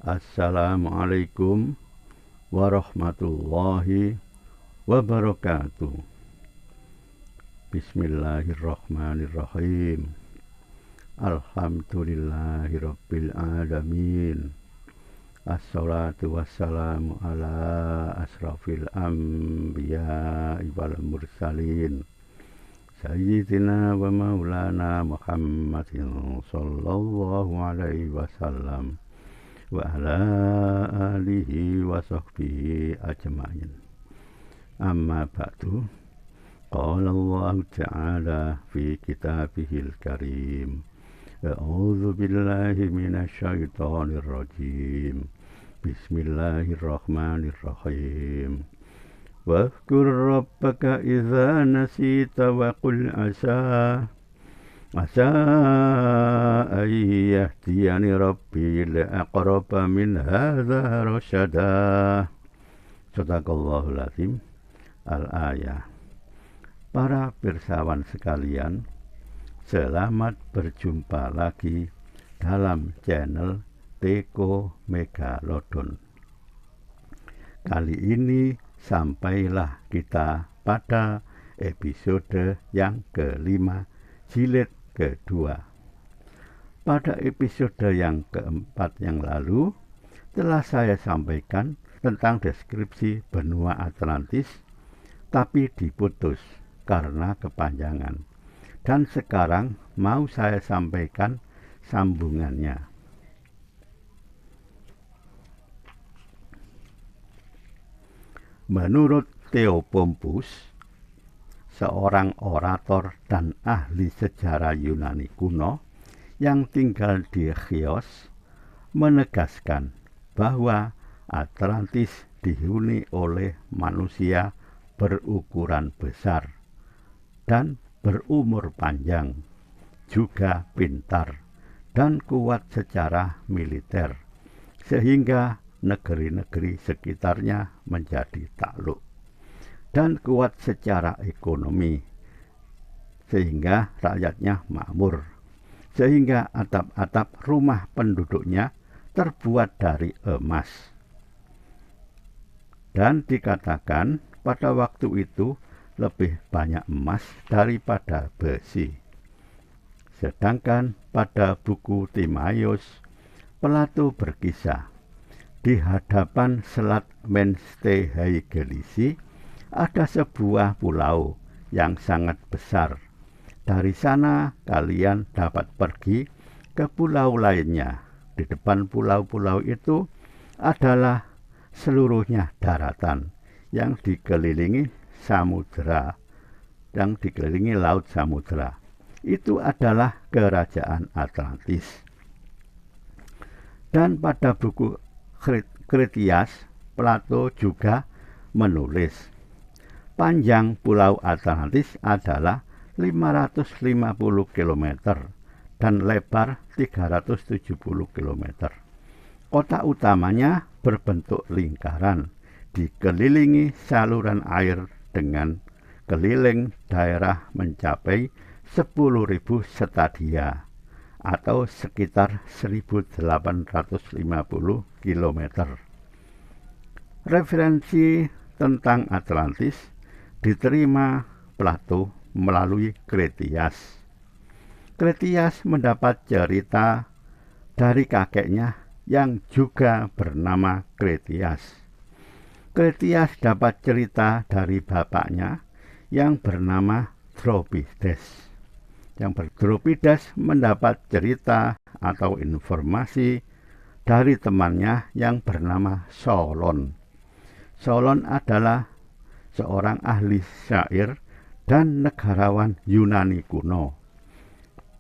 Assalamualaikum warahmatullahi wabarakatuh. Bismillahirrahmanirrahim. Alhamdulillahirabbil alamin. Assalatu wassalamu ala asrafil anbiya'i wal mursalin. Sayyidina wa maulana Muhammadin sallallahu alaihi wasallam wa ala alihi wa sahbihi ajma'in. Amma ba'du. Qala Allah Ta'ala fi kitabihil karim. A'udzu billahi minasy syaithanir rajim. Bismillahirrahmanirrahim. Wadhkur rabbaka idza nasita wa qul asa an yahdiyani rabbi li'aqraba min hadza rasyada. Shadaqallahul azim. Al-ayah. Para pirsawan sekalian, selamat berjumpa lagi dalam channel Teko Megalodon. Kali ini sampailah kita pada episode yang kelima, jilid kedua. Pada episode yang keempat yang lalu telah saya sampaikan tentang deskripsi benua Atlantis, tapi diputus karena kepanjangan. Dan sekarang mau saya sampaikan sambungannya. Menurut Theopompus, seorang orator dan ahli sejarah Yunani kuno yang tinggal di Chios, menegaskan bahwa Atlantis dihuni oleh manusia berukuran besar dan berumur panjang, juga pintar dan kuat secara militer, sehingga negeri-negeri sekitarnya menjadi takluk, dan kuat secara ekonomi, sehingga rakyatnya makmur, sehingga atap-atap rumah penduduknya terbuat dari emas. Dan dikatakan pada waktu itu lebih banyak emas daripada besi. Sedangkan pada buku Timaios, Plato berkisah, di hadapan selat Mensteheigelisi ada sebuah pulau yang sangat besar. Dari sana kalian dapat pergi ke pulau lainnya. Di depan pulau-pulau itu adalah seluruhnya daratan yang dikelilingi samudera, yang dikelilingi laut samudera. Itu adalah kerajaan Atlantis. Dan pada buku Kritias, Plato juga menulis, panjang pulau Atlantis adalah 550 km dan lebar 370 km. Kota utamanya berbentuk lingkaran, dikelilingi saluran air dengan keliling daerah mencapai 10.000 stadia atau sekitar 1.850 km. Referensi tentang Atlantis diterima Plato melalui Kritias. Kritias mendapat cerita dari kakeknya yang juga bernama Kritias. Kritias dapat cerita dari bapaknya yang bernama Dropides. Dropides mendapat cerita atau informasi dari temannya yang bernama Solon. Solon adalah seorang ahli syair dan negarawan Yunani kuno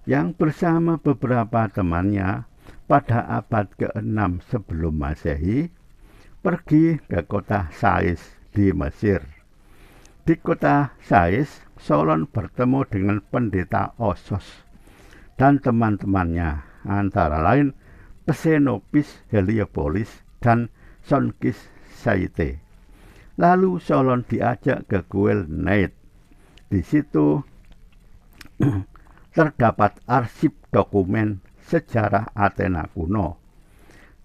yang bersama beberapa temannya pada abad ke-6 sebelum Masehi pergi ke kota Sais di Mesir. Di kota Sais, Solon bertemu dengan pendeta Osos dan teman-temannya, antara lain Psenopis Heliopolis dan Sonkis Saite. Lalu Solon diajak ke kuil Neid. Di situ terdapat arsip dokumen sejarah Athena kuno.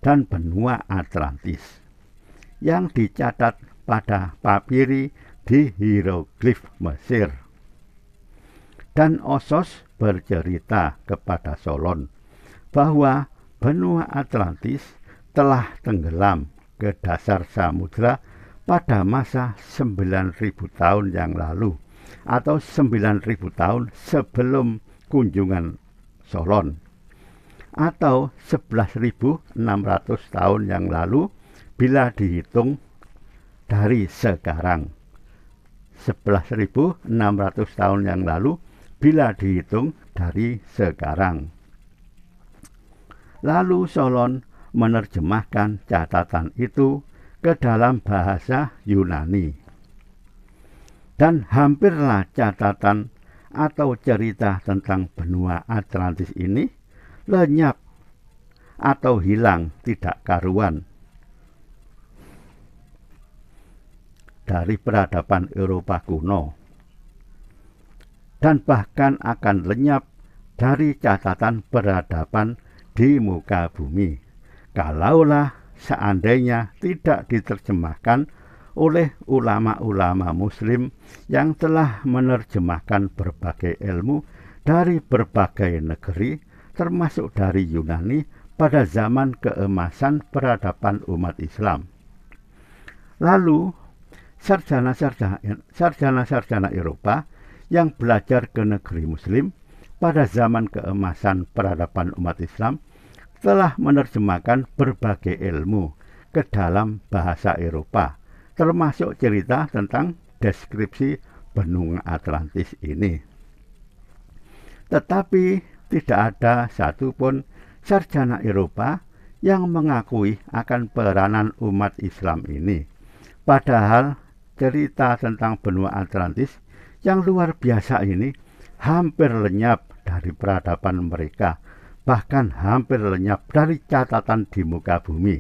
dan benua Atlantis yang dicatat pada papiri di hieroglif Mesir. Dan Osos bercerita kepada Solon bahwa benua Atlantis telah tenggelam ke dasar samudra pada masa 9.000 tahun yang lalu atau 9.000 tahun sebelum kunjungan Solon, atau 11.600 tahun yang lalu bila dihitung dari sekarang. 11.600 tahun yang lalu bila dihitung dari sekarang. Lalu Solon menerjemahkan catatan itu ke dalam bahasa Yunani. Dan hampirlah catatan atau cerita tentang benua Atlantis ini lenyap atau hilang tidak karuan dari peradaban Eropa kuno, dan bahkan akan lenyap dari catatan peradaban di muka bumi kalaulah seandainya tidak diterjemahkan oleh ulama-ulama muslim yang telah menerjemahkan berbagai ilmu dari berbagai negeri, termasuk dari Yunani pada zaman keemasan peradaban umat Islam. Lalu sarjana-sarjana Eropa yang belajar ke negeri muslim pada zaman keemasan peradaban umat Islam telah menerjemahkan berbagai ilmu ke dalam bahasa Eropa, termasuk cerita tentang deskripsi benua Atlantis ini. Tetapi tidak ada satupun sarjana Eropa yang mengakui akan peranan umat Islam ini. Padahal cerita tentang benua Atlantis yang luar biasa ini hampir lenyap dari peradaban mereka, bahkan hampir lenyap dari catatan di muka bumi.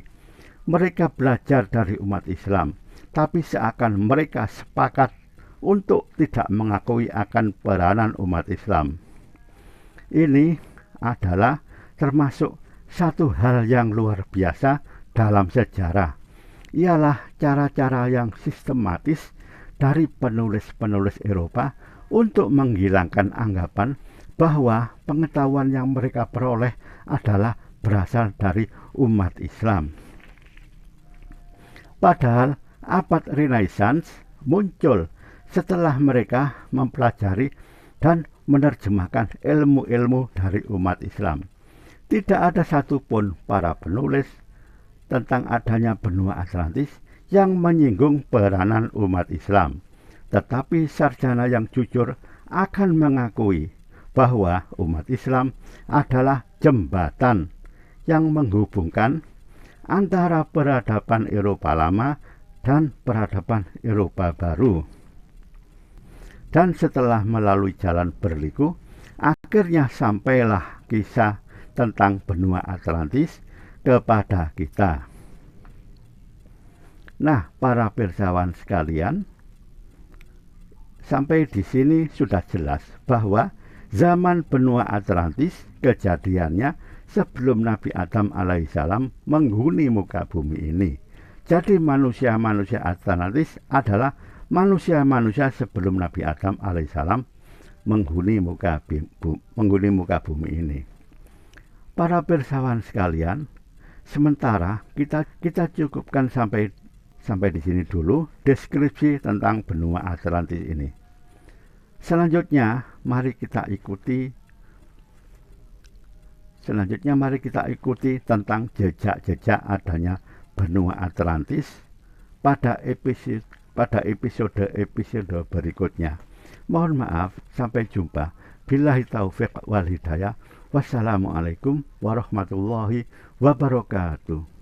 Mereka belajar dari umat Islam, tapi seakan mereka sepakat untuk tidak mengakui akan peranan umat Islam. Ini adalah termasuk satu hal yang luar biasa dalam sejarah. Ialah cara-cara yang sistematis dari penulis-penulis Eropa untuk menghilangkan anggapan bahwa pengetahuan yang mereka peroleh adalah berasal dari umat Islam. Padahal abad Renaissance muncul setelah mereka mempelajari dan menerjemahkan ilmu-ilmu dari umat Islam. Tidak ada satupun para penulis tentang adanya benua Atlantis yang menyinggung peranan umat Islam. Tetapi sarjana yang jujur akan mengakui bahwa umat Islam adalah jembatan yang menghubungkan antara peradaban Eropa lama dan peradaban Eropa baru. Dan setelah melalui jalan berliku, akhirnya sampailah kisah tentang benua Atlantis kepada kita. Nah, para pirsawan sekalian, sampai di sini sudah jelas bahwa zaman benua Atlantis kejadiannya sebelum Nabi Adam alaihissalam menghuni muka bumi ini. Jadi manusia-manusia Atlantis adalah manusia-manusia sebelum Nabi Adam alaihissalam menghuni muka bumi ini. Para pirsawan sekalian, sementara kita cukupkan sampai di sini dulu deskripsi tentang benua Atlantis ini. Selanjutnya mari kita ikuti tentang jejak-jejak adanya benua Atlantis pada episode berikutnya. Mohon maaf, sampai jumpa. Billahi taufiq wal hidayah. Wassalamualaikum warahmatullahi wabarakatuh.